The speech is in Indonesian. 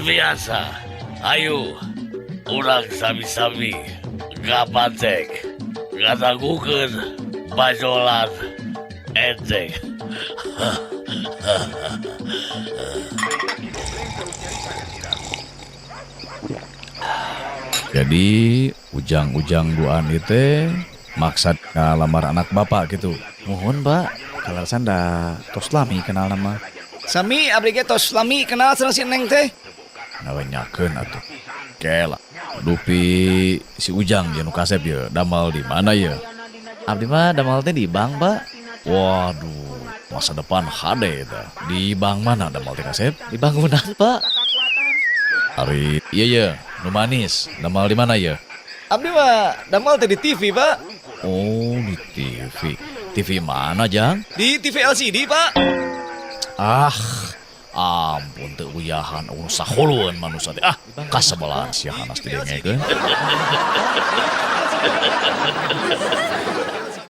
Biasa, ayo, urang sami-sami, gapatek, ngatagukeun bajolan enteng. Jadi ujang-ujang duaan itu maksud ngalamar anak bapak gitu. Mohon, Pak. Kalau sanda tos lami kenal nama Sami abdi ge tos lami kenal sareng si Neng teh. ngawenyakeun atuh. Kela. Dupi si Ujang jeung Kasep ya damal di mana ya? Abdi mah damal teh di bank, Pak. Waduh, masa depan hade eta. Di bank mana damal teh Kasep? Di bangunan, Pak. Ari iya ya, nu manis. Damal di mana ya? Abdi mah damal teh di TV, Pak. Oh, di TV. TV mana, Jang? Di TV LCD, Pak. Ah, ampun teu uyahan sakhulueun manusia teh. Ah, kasebelahan sia hanas didengekeun.